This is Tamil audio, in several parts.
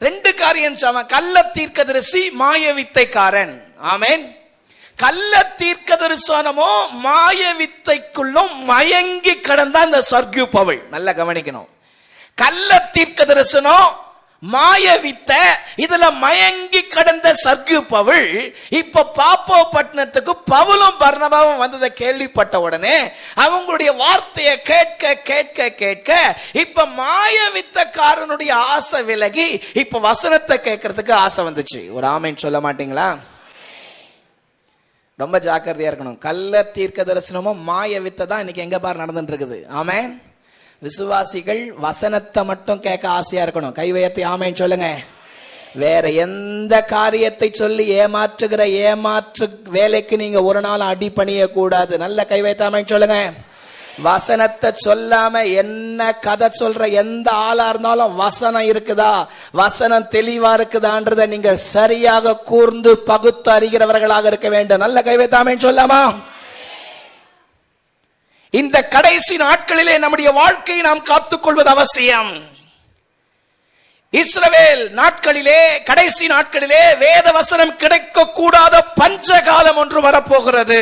ரெண்டு காரியம் சொன்னான். கள்ள தீர்க்கதரிசி, மாய வித்தைக்காரன். ஆமென். கள்ள தீர்க்க தரிசனமோ மாய வித்தைக்குள்ளும் மயங்கி கடந்த அந்த சர்க்யூ பவுல். நல்லா கவனிக்கணும். கள்ள தீர்க்க தரிசனம், மாய வித்தை, இதுல மயங்கி கடந்த சர்க்யூ பவுல் இப்ப பாப்போ பட்டணத்துக்கு பவுலும் பர்னபாவும் வந்ததை கேள்விப்பட்ட உடனே அவங்களுடைய வார்த்தையை கேட்க கேட்க கேட்க இப்ப மாய வித்தக்காரனுடைய ஆசை விலகி இப்ப வசனத்தை கேட்கறதுக்கு ஆசை வந்துச்சு. ஒரு ஆமென் சொல்ல மாட்டீங்களா? ரொம்ப ஜாக்கிரதையா இருக்கணும். கள்ள தீர்க்க தரிசனமும் மாய வித்தை தான் இன்னைக்கு எங்க பார் நடந்துட்டு இருக்குது. ஆமென். விசுவாசிகள் வசனத்தை மட்டும் கேட்க ஆசையா இருக்கணும். கை உயர்த்தி ஆமென் சொல்லுங்க. வேற எந்த காரியத்தை சொல்லி ஏமாற்றுகிற ஏமாற்று வேலைக்கு நீங்க ஒரு நாள் அடிபணிய கூடாது. நல்ல கை வைத்து ஆமென் சொல்லுங்க. வசனத்தை சொல்லாம என்ன கதை சொல்ற எந்த ஆளா இருந்தாலும் வசனம் இருக்குதா, வசனம் தெளிவா இருக்குதான்றத நீங்க சரியாக கூர்ந்து பகுத்து அறிகிறவர்களாக இருக்க வேண்டும். நல்ல கை வைத்து ஆமென் சொல்லாமா? இந்த கடைசி நாட்களிலே நம்முடைய வாழ்க்கையை நாம் காத்துக்கொள்வது அவசியம். இஸ்ரவேல் நாட்களிலே, கடைசி நாட்களிலே வேத வசனம் கிடைக்க கூடாத பஞ்சகாலம் ஒன்று வரப்போகிறது.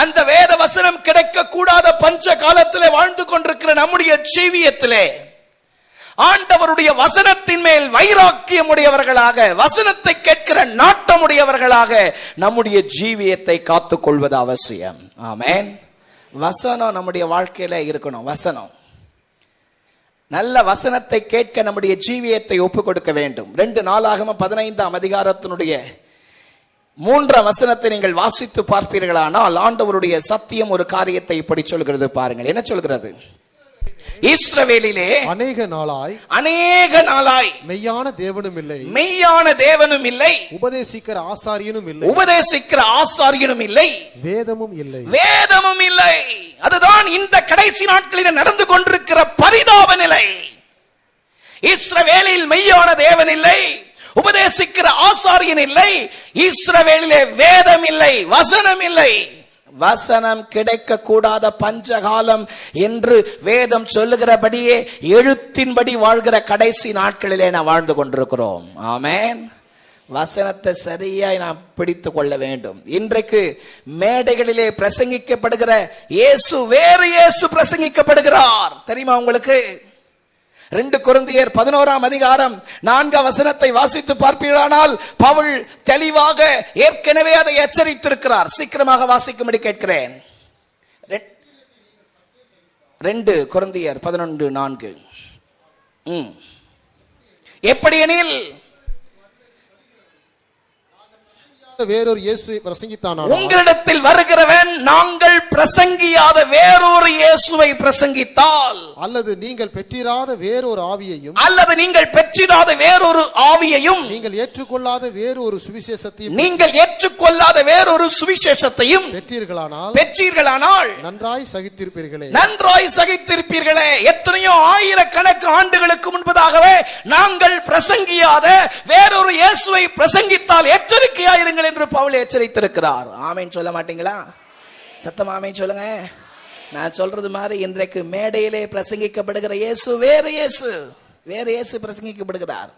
அந்த வேத வசனம் கிடைக்க கூடாத பஞ்ச காலத்திலே வாழ்ந்து கொண்டிருக்கிற நம்முடைய ஜீவியத்திலே ஆண்டவருடைய வசனத்தின் மேல் வைராக்கியம் உடையவர்களாக, வசனத்தை கேட்கிற நாட்டமுடையவர்களாக நம்முடைய ஜீவியத்தை காத்துக்கொள்வது அவசியம். ஆமென். வசனம் நம்முடைய வாழ்க்கையில இருக்கணும். வசனம், நல்ல வசனத்தை கேட்க நம்முடைய ஜீவியத்தை ஒப்புக் கொடுக்க வேண்டும். 2 நாளாகமம் 15ஆம் அதிகாரத்தினுடைய 3ஆம் வசனத்தை நீங்கள் வாசித்து பார்ப்பீர்களானால் ஆண்டவருடைய சத்தியம் ஒரு காரியத்தை இப்படி சொல்கிறது. பாருங்கள் என்ன சொல்கிறது. இஸ்ரவேலிலே அநேக நாளாய் மெய்யான தேவனும் இல்லை, உபதேசிக்கிற ஆசாரியனும் இல்லை, வேதமும் இல்லை. அதுதான் இந்த கடைசி நாட்களில் நடந்து கொண்டிருக்கிற பரிதாப நிலை. இஸ்ரவேலில் மெய்யான தேவன் இல்லை, உபதேசிக்கிற ஆசாரியன் இல்லை, இஸ்ரவேலிலே வேதம் இல்லை, வசனம் இல்லை. வசனம் கிடைக்க கூடாத பஞ்சகாலம் என்று வேதம் சொல்லுகிறபடியே எழுத்தின்படி வாழ்கிற கடைசி நாட்களிலே நாம் வாழ்ந்து கொண்டிருக்கிறோம். ஆமென். வசனத்தை சரியாய் நாம் பிடித்து கொள்ள வேண்டும். இன்றைக்கு மேடைகளிலே பிரசங்கிக்கப்படுகிற இயேசு வேறு இயேசு பிரசங்கிக்கப்படுகிறார். தெரியுமா உங்களுக்கு? 2 கொரிந்தியர் 11ஆம் அதிகாரம் 4ஆம் வசனத்தை வாசித்து பார்ப்பீர்களானால் பவுல் தெளிவாக ஏற்கனவே அதை எச்சரித்திருக்கிறார். சீக்கிரமாக வாசிக்கும்படி கேட்கிறேன். 2 கொரிந்தியர் 11:4. எப்படியெனில் வேறொரு இயேசுவை பிரசங்கித்தானானால், உங்களிடத்தில் வருகிறவன் நாங்கள் பிரசங்கியாத வேறொரு இயேசுவை பிரசங்கித்தால், அல்லது நீங்கள் பெற்றிராத வேறொரு ஆவியையும், நீங்கள் ஏற்றுக்கொள்ளாத வேறொரு சுவிசேஷத்தையும் பெற்றீர்களானால் நன்றாய் சகித்திருப்பீர்களே. எத்தனையோ ஆயிரக்கணக்கு ஆண்டுகளுக்கு முன்பதாகவே நாங்கள் பிரசங்கியாத வேறொரு இயேசுவை பிரசங்கித்தால் எச்சரிக்கையாயிருங்கள் என்று பவுல் எச்சரித்திருக்கிறார். ஆமென் சொல்ல மாட்டீங்களா? சத்தமா ஆமென் சொல்லுங்க. நான் சொல்றது மாதிரி இன்றைக்கு மேடையிலே பிரசங்கிக்கப்படுகிற இயேசு வேறு இயேசு பிரசங்கிக்கப்படுகிறார்.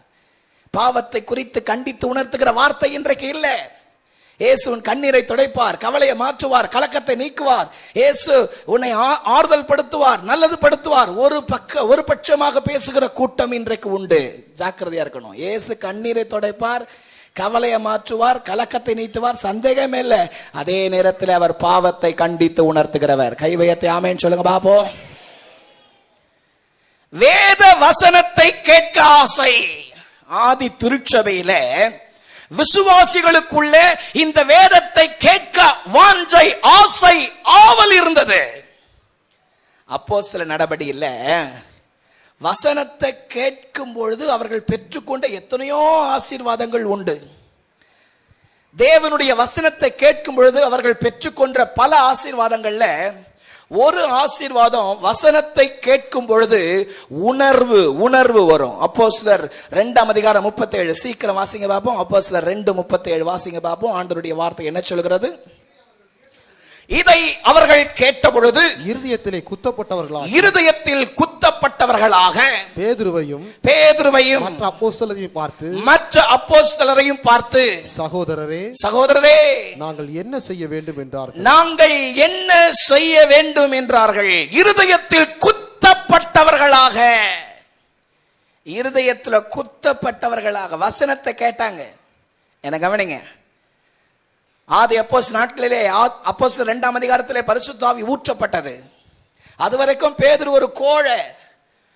பாவத்தை குறித்து கண்டித்து உணர்த்துகிற வார்த்தை இன்றைக்கு இல்லை. இயேசுவின் கண்ணீரை துடைப்பார், கவலையை மாற்றுவார், கலக்கத்தை நீக்குவார். இயேசு உன்னை ஆறுதல் படுத்துவார், நல்லது படுத்துவார். ஒரு பட்சமாக பேசுகிற கூட்டம் இன்றைக்கு உண்டு. ஜாக்கிரதையா இருக்கணும். இயேசு கண்ணீரை துடைப்பார், கவலையை மாற்றுவார், கலக்கத்தை நீட்டுவார், சந்தேகமே இல்லை. அதே நேரத்தில் அவர் பாவத்தை கண்டித்து உணர்த்துகிறவர். கை உயர்த்தி ஆமென் சொல்லுங்க பாப்போ. வேத வசனத்தை கேட்க ஆசை. ஆதி திருச்சபையில விசுவாசிகளுக்குள்ளே இந்த வேதத்தை கேட்க வாஞ்சை, ஆசை, ஆவல் இருந்தது. அப்போஸ்தலர் நடபடியில்ல வசனத்தை கேட்கும் பொழுது அவர்கள் பெற்றுக்கொண்ட எத்தனையோ ஆசீர்வாதங்கள் உண்டு. தேவனுடைய வசனத்தை கேட்கும் பொழுது அவர்கள் பெற்றுக்கொண்ட பல ஆசீர்வாதங்கள்ல ஒரு ஆசீர்வாதம், வசனத்தை கேட்கும் பொழுது உணர்வு வரும். அப்போஸ்தலர் 2ஆம் அதிகாரம் 37. சீக்கிரம் வாசிங்க பார்ப்போம். அப்போஸ்தலர் 2:37 வாசிங்க பார்ப்போம். ஆண்டவருடைய வார்த்தை என்ன சொல்கிறது? இதை அவர்கள் கேட்ட பொழுது இருதயத்திலே குத்தப்பட்டவர்களாக இருதயத்தில் குத்தப்பட்டவர்களாக பேதுருவையும் மற்ற அப்போஸ்தலரையும் பார்த்து சகோதரரே நாங்கள் என்ன செய்ய வேண்டும் என்றார்கள். இருதயத்தில் குத்தப்பட்டவர்களாக, இருதயத்தில் குத்தப்பட்டவர்களாக வசனத்தை கேட்டாங்க. என்ன கவனிங்க, ஆதி அப்போஸ்தலர் நாட்களிலே அப்போஸ்தலர் 2ஆம் அதிகாரத்திலே பரிசுத்த ஆவி ஊற்றப்பட்டது. அதுவரைக்கும் பேதுரு ஒரு கோழை.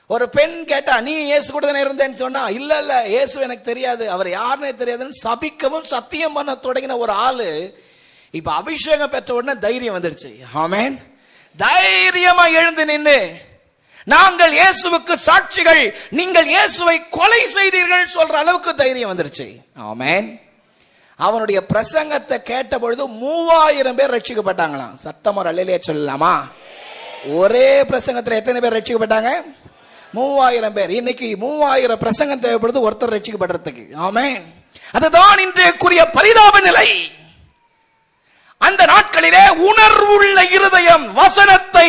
ஒரு பெண் கேட்டா, நீ இயேசு கூட தானே இருந்தேன்னு சொன்னா, இல்ல இயேசு எனக்கு தெரியாது, அவர் யாருன்னே தெரியாதுன்னு சபிக்கவும் சத்தியம் பண்ண தொடங்கின ஒரு ஆளு இப்ப அபிஷேகம் பெற்ற உடனே தைரியம் வந்துடுச்சு. ஆமென். தைரியமா எழுந்து நின்னு, நாங்கள் இயேசுவுக்கு சாட்சிகள், நீங்கள் இயேசுவை கொலை செய்தீர்கள் சொல்ற அளவுக்கு தைரியம் வந்துருச்சு. ஆமென். அவனுடைய பிரசங்கத்தை கேட்ட பொழுது 3000 பேர் ரட்சிக்கப்பட்டாங்களாம். சத்தமா அல்லேலூயா சொல்லலாமா? ஒரே பிரசங்கத்தில் எத்தனை பேர் ரட்சிக்கப்பட்டாங்க? 3000 பேர். இன்னைக்கு 3000 பிரசங்கம் தேவைப்படுது ஒருத்தர் ரட்சிக்கப்படுறதுக்கு. ஆமென். அதுதான் இன்றைக்குரிய பரிதாப நிலை. அந்த நாட்களிலே உணர்வுள்ள இருதயம் வசனத்தை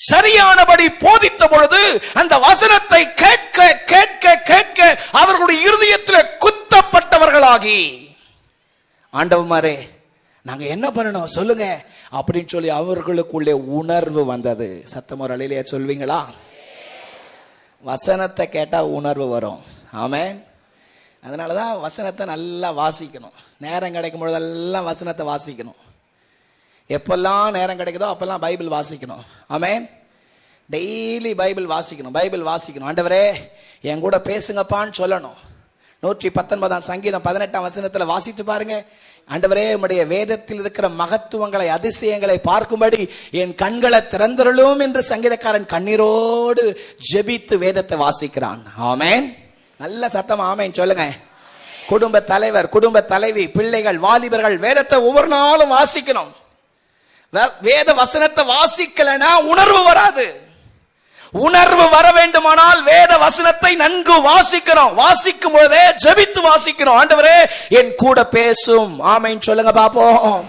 சரியானபடி போதித்த பொழுது அந்த வசனத்தை கேட்க கேட்க கேட்க அவர்களுடைய இருதயத்தில் குத்தப்பட்டவர்களாகி, ஆண்டவமாரே நாங்க என்ன பண்ணணும் சொல்லுங்க அப்படின்னு சொல்லி அவர்களுக்குள்ளே உணர்வு வந்தது. சத்தமோ அல்லேலூயா சொல்வீங்களா? வசனத்தை கேட்டா உணர்வு வரும். ஆமென். அதனாலதான் வசனத்தை நல்லா வாசிக்கணும். நேரம் கிடைக்கும் பொழுதெல்லாம் வசனத்தை வாசிக்கணும். எப்பெல்லாம் நேரம் கிடைக்குதோ அப்பெல்லாம் பைபிள் வாசிக்கணும். ஆமென். டெய்லி பைபிள் வாசிக்கணும். பைபிள் வாசிக்கணும். ஆண்டவரே என் கூட பேசுங்கப்பான்னு சொல்லணும். 119 சங்கீதம் 18ஆம் வசனத்துல வாசித்து பாருங்க. ஆண்டவரே உம்முடைய வேதத்தில் இருக்கிற மகத்துவங்களை அதிசயங்களை பார்க்கும்படி என் கண்களை திறந்தருளும் என்று சங்கீதக்காரன் கண்ணீரோடு ஜெபித்து வேதத்தை வாசிக்கிறான். ஆமென். நல்ல சத்தம் ஆமென் சொல்லுங்க. குடும்ப தலைவர், குடும்ப தலைவி, பிள்ளைகள், வாலிபர்கள் வேதத்தை ஒவ்வொரு நாளும் வாசிக்கணும். வேத வசனத்தை வாசிக்கலனா உணர்வு வராது. உணர்வு வர வேண்டுமானால் வேத வசனத்தை நன்கு வாசிக்கிறோம். வாசிக்கும் போதே ஜெபித்து வாசிக்கிறோம். ஆண்டவரே என் கூட பேசும். ஆமென் சொல்லுங்க பாப்போம்.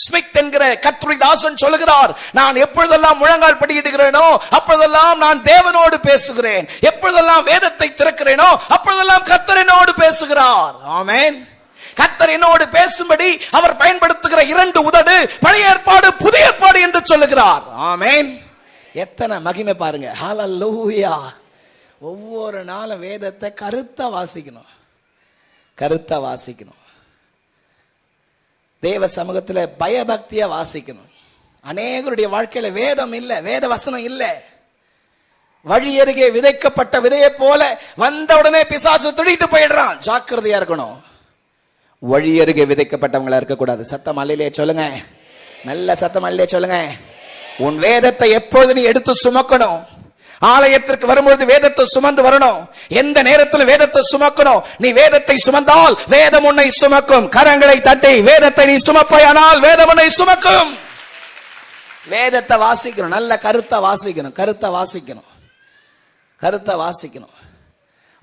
ஸ்மித் என்கிற கர்த்தருடைய தாசன் சொல்லுகிறார், நான் எப்பொழுதெல்லாம் முழங்கால் படியிடுகிறேனோ அப்பொழுதெல்லாம் நான் தேவனோடு பேசுகிறேன். எப்பொழுதெல்லாம் வேதத்தை திறக்கிறேனோ அப்பொழுதெல்லாம் கர்த்தர் என்னோடு பேசுகிறார். ஆமென். கர்த்தர் என்னோடு பேசும்படி அவர் பயன்படுத்துகிற 2 உதடு பழைய ஏற்பாடு புதிய ஏற்பாடு என்று சொல்லுகிறார். ஆமென். எத்தனை மகிமை பாருங்க. ஹல்லேலூயா. ஒவ்வொரு நாளும் வேதத்தை கருத்தா வாசிக்கணும். கருத்தா வாசிக்கணும். தேவ சமூகத்தில் பயபக்தியா வாசிக்கணும். அநேகருடைய வாழ்க்கையில வேதம் இல்ல, வேத வசனம் இல்ல. வழி அருகே விதைக்கப்பட்ட விதையை போல வந்த உடனே பிசாசு துடித்து போயிடுறான். ஜாக்கிரதையா இருக்கணும். வழி அருகே விதைக்கப்பட்டவங்களா இருக்கக்கூடாது. சத்தம் அல்லேலூயா சொல்லுங்க. நல்ல சத்தம் அல்லேலூயா சொல்லுங்க. உன் வேதத்தை எப்பொழுது நீ எடுத்து சுமக்கணும். ஆலயத்திற்கு வரும்பொழுது வேதத்தை சுமந்து வரணும். எந்த நேரத்தில் வேதத்தை சுமக்கணும். நீ வேதத்தை சுமந்தால் வேதம் உன்னை சுமக்கும். கரங்களை தட்டி வேதத்தை நீ சுமப்பாயானால் வேதம் உன்னை சுமக்கும். வேதத்தை வாசிக்கணும். நல்ல கருத்தா வாசிக்கணும். கருத்தா வாசிக்கணும். கருத்தா வாசிக்கணும்.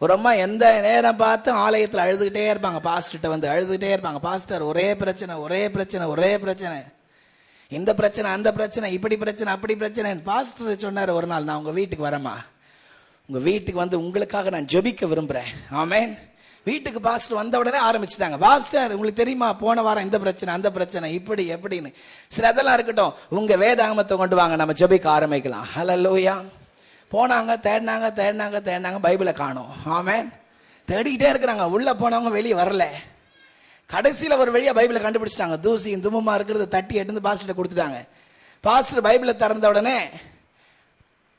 ஒரு அம்மா எந்த நேரம் பார்த்து ஆலயத்தில் அழுதுகிட்டே இருப்பாங்க. பாஸ்டர்கிட்ட வந்து அழுதுகிட்டே இருப்பாங்க. பாஸ்டர் ஒரே பிரச்சனை, ஒரே பிரச்சனை, ஒரே பிரச்சனை, இந்த பிரச்சனை, அந்த பிரச்சனை, இப்படி பிரச்சனை, அப்படி பிரச்சனை. பாஸ்டர் சொன்னார் ஒரு நாள், நான் உங்க வீட்டுக்கு வரேம்மா, உங்க வீட்டுக்கு வந்து உங்களுக்காக நான் ஜெபிக்க விரும்புறேன். ஆமென். வீட்டுக்கு பாஸ்டர் வந்த உடனே ஆரம்பிச்சுட்டாங்க. பாஸ்டர் உங்களுக்கு தெரியுமா போன வாரம் இந்த பிரச்சனை, அந்த பிரச்சனை, இப்படி எப்படின்னு. சரி அதெல்லாம் இருக்கட்டும், உங்க வேதாகமத்தை கொண்டு வாங்க, நம்ம ஜெபிக்க ஆரம்பிக்கலாம். ஹல்லேலூயா. போனாங்க, தேடினாங்க தேடினாங்க தேடினாங்க, பைபிளை காணோம். ஆமென். தேடிக்கிட்டே இருக்கிறாங்க. உள்ள போனவங்க வெளியே வரல. கடைசியில் ஒரு வழியா பைபிளை கண்டுபிடிச்சிட்டாங்க. தூசி தும்மமா இருக்கிறத தட்டி எடுத்து பாஸ்டர் கொடுத்துட்டாங்க. பாஸ்டர் பைபிளை திறந்த உடனே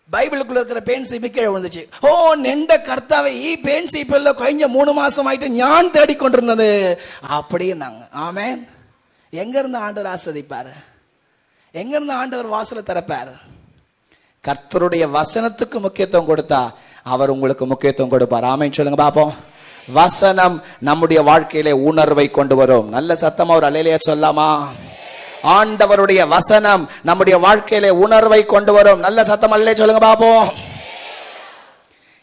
பைபிளுக்குள்ள இருக்கிற பெண் சீப்பு கீழே விழுந்துச்சு. ஓ நெண்ட கர்த்தாவே, ஈ பெண் சீப்பில் கொஞ்ச 3 மாசம் ஆயிட்டு ஞான் தேடிக்கொண்டிருந்தது அப்படின்னாங்க. ஆமென். எங்க இருந்து ஆண்டவர் ஆஸ்வதிப்பாரு? எங்க இருந்து ஆண்டவர் வாசலை திறப்பாரு? கர்த்தருடைய வசனத்துக்கு முக்கியத்துவம் கொடுத்தா அவர் உங்களுக்கு முக்கியத்துவம் கொடுப்பார். ஆமென் சொல்லுங்க பாப்போம். வசனம் நம்முடைய வாழ்க்கையிலே உணர்வை கொண்டு வரும். நல்ல சத்தமா ஒரு அல்லேலூயா சொல்லாமா? ஆண்டவருடைய வசனம் நம்முடைய வாழ்க்கையிலே உணர்வை கொண்டு வரும். நல்ல சத்தம் அல்லேலூயா சொல்லுங்க பாப்போம்.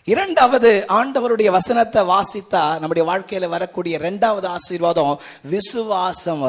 இரண்டாவது, ஆண்டவருடைய வசனத்தை வாசித்தா நம்முடைய வாழ்க்கையில வரக்கூடிய 2வது ஆசீர்வாதம் விசுவாசம்.